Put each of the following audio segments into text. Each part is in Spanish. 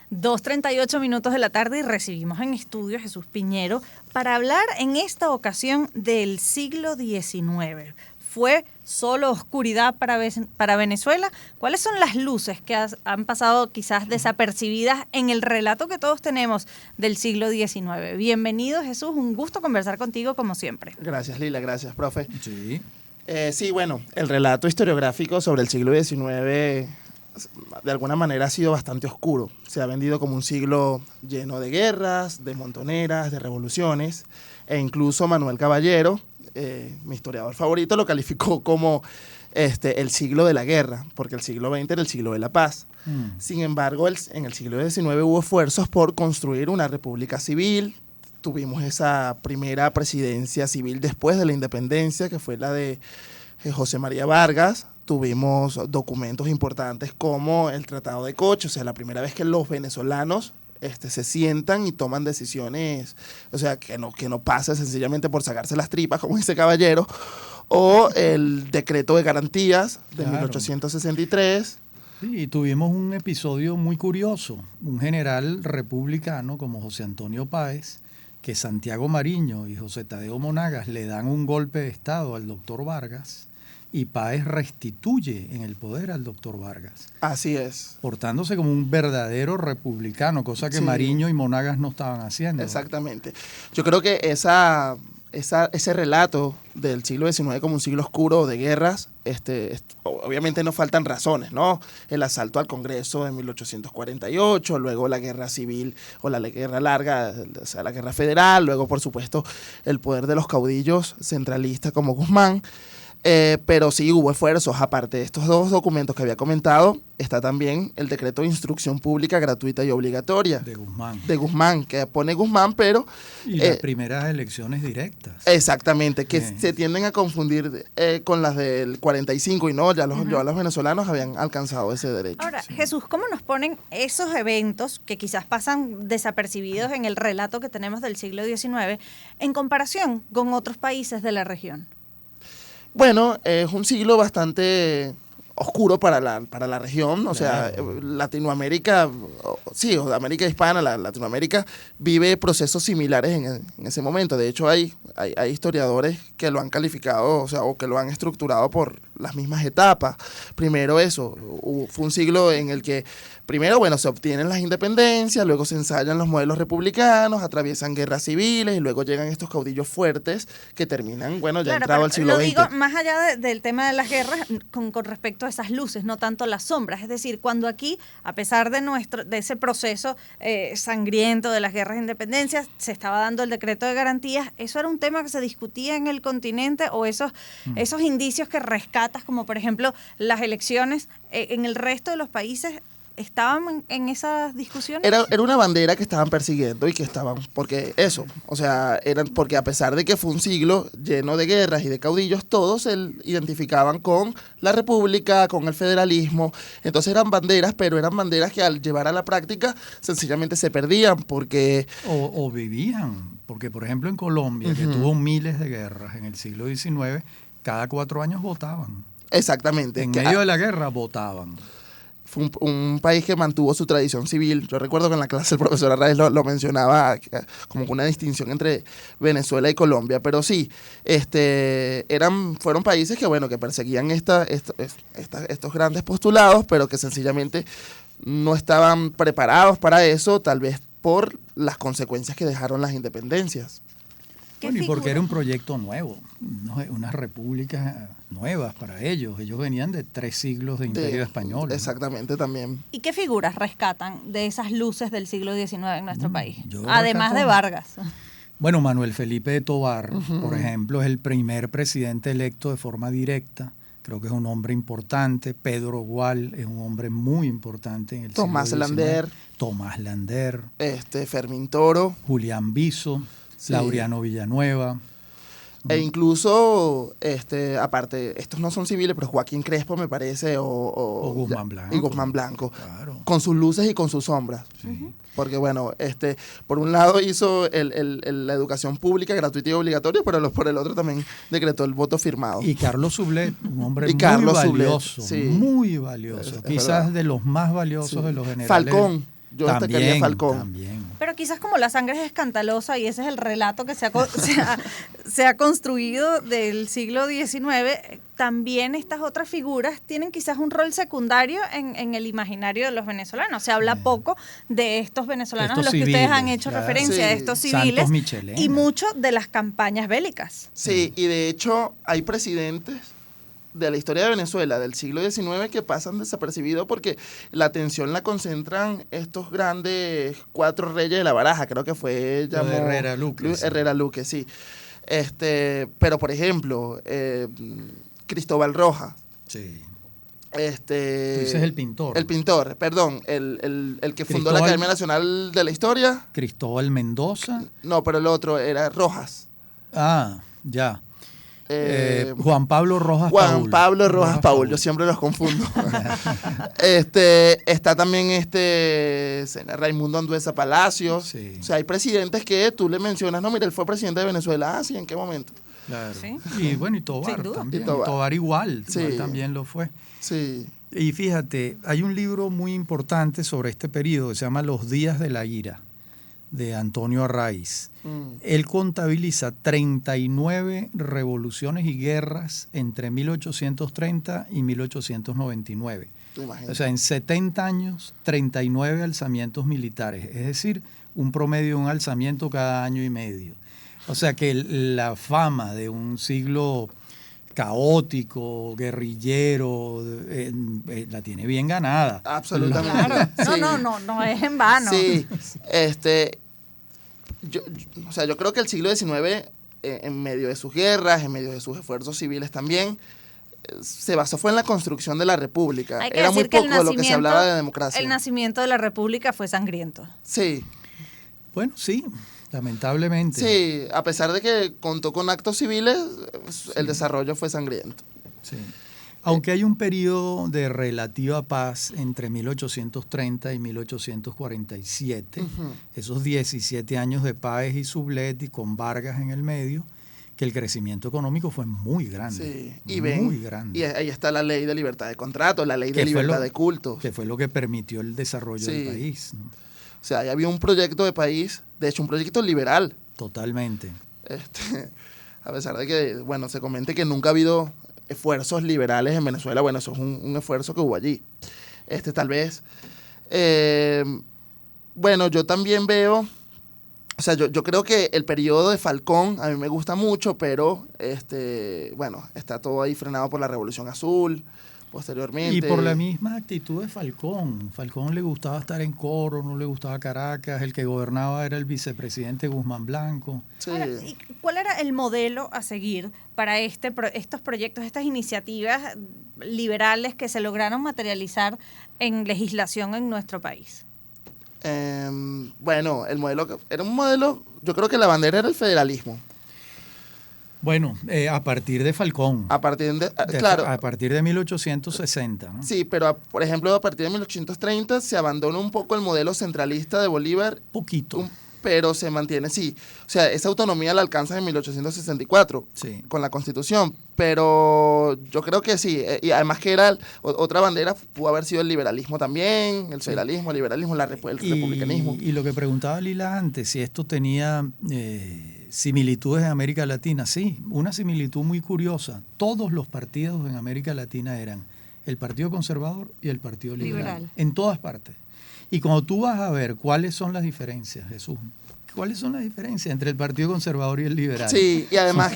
2:38 de la tarde y recibimos en estudio a Jesús Piñero para hablar en esta ocasión del siglo XIX. ¿Fue solo oscuridad para Venezuela? ¿Cuáles son las luces que han pasado quizás desapercibidas en el relato que todos tenemos del siglo XIX? Bienvenido, Jesús, un gusto conversar contigo como siempre. Gracias, Lila, gracias, profe. Sí. Sí, bueno, el relato historiográfico sobre el siglo XIX de alguna manera ha sido bastante oscuro. Se ha vendido como un siglo lleno de guerras, de montoneras, de revoluciones, e incluso Manuel Caballero, mi historiador favorito, lo calificó como el siglo de la guerra, porque el siglo XX era el siglo de la paz. Sin embargo, en el siglo XIX hubo esfuerzos por construir una república civil. Tuvimos esa primera presidencia civil después de la independencia, que fue la de José María Vargas. Tuvimos documentos importantes como el Tratado de Coche, o sea, la primera vez que los venezolanos se sientan y toman decisiones, o sea, que no pase sencillamente por sacarse las tripas, como dice Caballero, o el Decreto de Garantías de 1863. Sí, y tuvimos un episodio muy curioso, un general republicano como José Antonio Páez, que Santiago Mariño y José Tadeo Monagas le dan un golpe de estado al doctor Vargas, y Páez restituye en el poder al doctor Vargas. Así es. Portándose como un verdadero republicano, cosa que sí, Mariño y Monagas no estaban haciendo. Exactamente. Yo creo que ese relato del siglo XIX como un siglo oscuro de guerras, obviamente no faltan razones, ¿no? El asalto al Congreso de 1848, luego la guerra civil o la guerra larga, o sea, la guerra federal, luego, por supuesto, el poder de los caudillos centralistas como Guzmán. Pero sí hubo esfuerzos. Aparte de estos dos documentos que había comentado, está también el Decreto de Instrucción Pública Gratuita y Obligatoria. De Guzmán, que pone Guzmán, pero... Y las primeras elecciones directas. Exactamente, que se tienden a confundir con las del 45 y no, ya los venezolanos habían alcanzado ese derecho. Ahora, sí. Jesús, ¿cómo nos ponen esos eventos que quizás pasan desapercibidos en el relato que tenemos del siglo XIX en comparación con otros países de la región? Bueno, es un siglo bastante oscuro para la región, o sea, Latinoamérica, sí, América hispana, Latinoamérica vive procesos similares en ese momento. De hecho, hay historiadores que lo han calificado, o sea, o que lo han estructurado por las mismas etapas. Primero fue un siglo en el que primero, bueno, se obtienen las independencias, luego se ensayan los modelos republicanos, atraviesan guerras civiles y luego llegan estos caudillos fuertes que terminan, bueno, ya entrado al siglo XX. Lo digo más allá del tema de las guerras con respecto a esas luces, no tanto las sombras. Es decir, cuando aquí, a pesar de ese proceso sangriento de las guerras de independencia, se estaba dando el decreto de garantías, ¿eso era un tema que se discutía en el continente o esos indicios que rescatas, como por ejemplo las elecciones en el resto de los países? ¿Estaban en esas discusiones? Era una bandera que estaban persiguiendo y que estaban, porque porque a pesar de que fue un siglo lleno de guerras y de caudillos, todos se identificaban con la república, con el federalismo. Entonces eran banderas, pero eran banderas que al llevar a la práctica sencillamente se perdían porque... O vivían, porque por ejemplo en Colombia, que tuvo miles de guerras en el siglo XIX, cada 4 años votaban. Exactamente. En medio de la guerra votaban. Fue un país que mantuvo su tradición civil. Yo recuerdo que en la clase el profesor Arraez lo mencionaba como una distinción entre Venezuela y Colombia, pero sí, fueron países que perseguían estos grandes postulados, pero que sencillamente no estaban preparados para eso, tal vez por las consecuencias que dejaron las independencias. Bueno, y porque era un proyecto nuevo, unas repúblicas nuevas para ellos. Ellos venían de 3 siglos de imperio español. Exactamente, también. ¿Y qué figuras rescatan de esas luces del siglo XIX en nuestro país? Además de Vargas. Bueno, Manuel Felipe de Tovar, por ejemplo, es el primer presidente electo de forma directa. Creo que es un hombre importante. Pedro Gual es un hombre muy importante en el siglo XIX. Tomás Lander. Fermín Toro. Julián Biso. Sí. Laureano Villanueva. E incluso, aparte, estos no son civiles, pero Joaquín Crespo me parece, o Guzmán Blanco. Y Guzmán Blanco. Claro. con sus luces y con sus sombras. Sí. Porque bueno, por un lado hizo la educación pública gratuita y obligatoria, pero por el otro también decretó el voto firmado. Y Carlos Sublet, un hombre Y muy Carlos valioso, Sublet, sí. muy valioso, Es quizás verdad. de los más valiosos Sí. de los generales. Falcón, yo destacaría Falcón. También. Pero quizás como la sangre es escandalosa y ese es el relato que se ha construido del siglo XIX, también estas otras figuras tienen quizás un rol secundario en el imaginario de los venezolanos. Se habla poco de estos venezolanos Estos a los que ustedes han civiles, hecho claro. referencia, de Sí. estos Santos civiles Michelena. y mucho de las campañas bélicas. Sí, y de hecho hay presidentes de la historia de Venezuela del siglo XIX que pasan desapercibidos porque la atención la concentran estos grandes 4 reyes de la baraja, creo que fue Lo de Herrera Luque, sí. Herrera Luque, sí. Pero por ejemplo, Cristóbal Rojas, Sí. Tú Tú dices el pintor. El pintor, perdón, el que fundó la Cristóbal- Academia Nacional de la Historia. Cristóbal Mendoza. No, pero el otro era Rojas. Ah, ya. Eh, Juan Pablo Rojas Juan Paul. Pablo Rojas Paul, yo siempre los confundo. Está también Raimundo Andueza Palacios. Sí. O sea, hay presidentes que tú le mencionas, no, mira, él fue presidente de Venezuela. Ah, sí, ¿en qué momento? Claro. Sí. Y bueno, y Tobar Sin duda. también. Y Tobar. Igual Sí. también lo fue. Sí. Y fíjate, hay un libro muy importante sobre este periodo que se llama Los días de la ira, de Antonio Arraiz. Él contabiliza 39 revoluciones y guerras entre 1830 y 1899. Tú imaginas. O sea, en 70 años, 39 alzamientos militares, es decir, un promedio de un alzamiento cada año y medio. O sea que la fama de un siglo caótico, guerrillero, la tiene bien ganada. Absolutamente. Claro. Sí. No es en vano. Sí, yo creo que el siglo XIX, en medio de sus guerras, en medio de sus esfuerzos civiles también, se basó fue en la construcción de la República. Hay que Era muy decir que el poco de lo que se hablaba de democracia. El nacimiento de la República fue sangriento. Sí, Bueno, sí, lamentablemente. sí, a pesar de que contó con actos civiles, el desarrollo fue sangriento. Sí. Aunque hay un periodo de relativa paz entre 1830 y 1847, esos 17 años de Páez y Sublet y con Vargas en el medio, que el crecimiento económico fue muy grande. Sí, muy grande. y ahí está la ley de libertad de contrato, la ley de Que fue libertad lo- de cultos. Que fue lo que permitió el desarrollo Sí. del país, ¿no? O sea, ahí había un proyecto de país, de hecho un proyecto liberal. Totalmente. A pesar de que, bueno, se comente que nunca ha habido esfuerzos liberales en Venezuela, bueno, eso es un esfuerzo que hubo allí. Tal vez, bueno, yo también veo, o sea, yo creo que el periodo de Falcón a mí me gusta mucho, pero, bueno, está todo ahí frenado por la Revolución Azul, posteriormente. Y por la misma actitud de Falcón. Falcón le gustaba estar en Coro, no le gustaba Caracas, el que gobernaba era el vicepresidente Guzmán Blanco. Sí. Ahora, ¿y cuál era el modelo a seguir para estos proyectos, estas iniciativas liberales que se lograron materializar en legislación en nuestro país? Bueno, era un modelo, yo creo que la bandera era el federalismo. Bueno, a partir de Falcón. A partir de, claro, A partir de 1860, ¿no? sí, pero por ejemplo, a partir de 1830 se abandona un poco el modelo centralista de Bolívar, Poquito. pero se mantiene, sí. O sea, esa autonomía la alcanza en 1864 Sí. con la Constitución, pero yo creo que sí. Y además que era otra bandera, pudo haber sido el liberalismo también, el federalismo, el liberalismo, el republicanismo. Y lo que preguntaba Lila antes, si esto tenía similitudes en América Latina, sí, una similitud muy curiosa. Todos los partidos en América Latina eran el Partido Conservador y el Partido Liberal. En todas partes. Y cuando tú vas a ver cuáles son las diferencias, Jesús, ¿cuáles son las diferencias entre el Partido Conservador y el Liberal? Sí, y además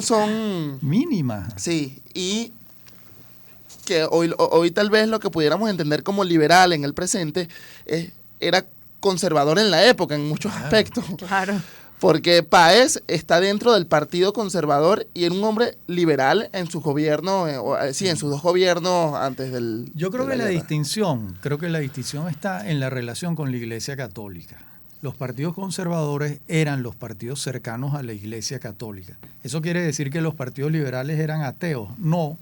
son Mínimas. sí, y que hoy tal vez lo que pudiéramos entender como liberal en el presente era conservador en la época en muchos aspectos. Claro. Porque Páez está dentro del Partido Conservador y era un hombre liberal en su gobierno, en sus 2 gobiernos antes del. Yo creo de que la guerra. distinción está en la relación con la Iglesia Católica. Los partidos conservadores eran los partidos cercanos a la Iglesia Católica. ¿Eso quiere decir que los partidos liberales eran ateos? No,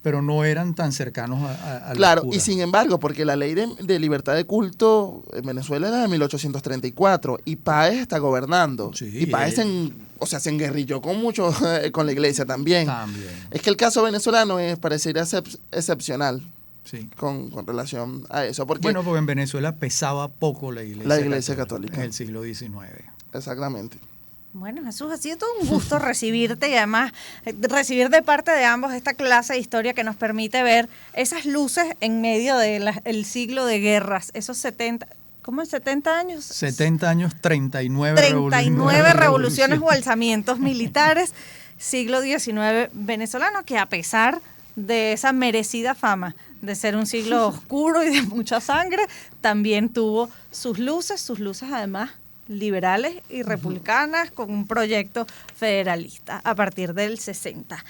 pero no eran tan cercanos a Claro, los curas. y sin embargo, porque la ley de libertad de culto en Venezuela era de 1834 y Páez está gobernando. Sí, y Páez se enguerrilló con mucho con la iglesia también. También. Es que el caso venezolano parecería excepcional Sí. con relación a eso. Porque Bueno, porque en Venezuela pesaba poco la Iglesia Católica. en el siglo XIX. Exactamente. Bueno, Jesús, ha sido todo un gusto recibirte y además recibir de parte de ambos esta clase de historia que nos permite ver esas luces en medio del siglo de guerras, esos 70, ¿cómo es? 70 años. 70 años, 39 revoluciones o alzamientos militares, siglo XIX venezolano, que a pesar de esa merecida fama de ser un siglo oscuro y de mucha sangre, también tuvo sus luces además liberales y republicanas, con un proyecto federalista a partir del 60.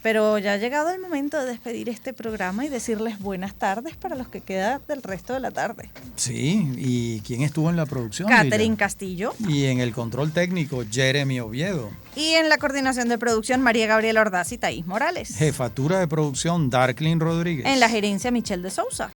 Pero ya ha llegado el momento de despedir este programa y decirles buenas tardes para los que queda del resto de la tarde. Sí, ¿y quién estuvo en la producción? Catherine Lila? Castillo. Y en el control técnico, Jeremy Oviedo. Y en la coordinación de producción, María Gabriela Ordaz y Thaís Morales. Jefatura de producción, Darklin Rodríguez. En la gerencia, Michelle de Sousa.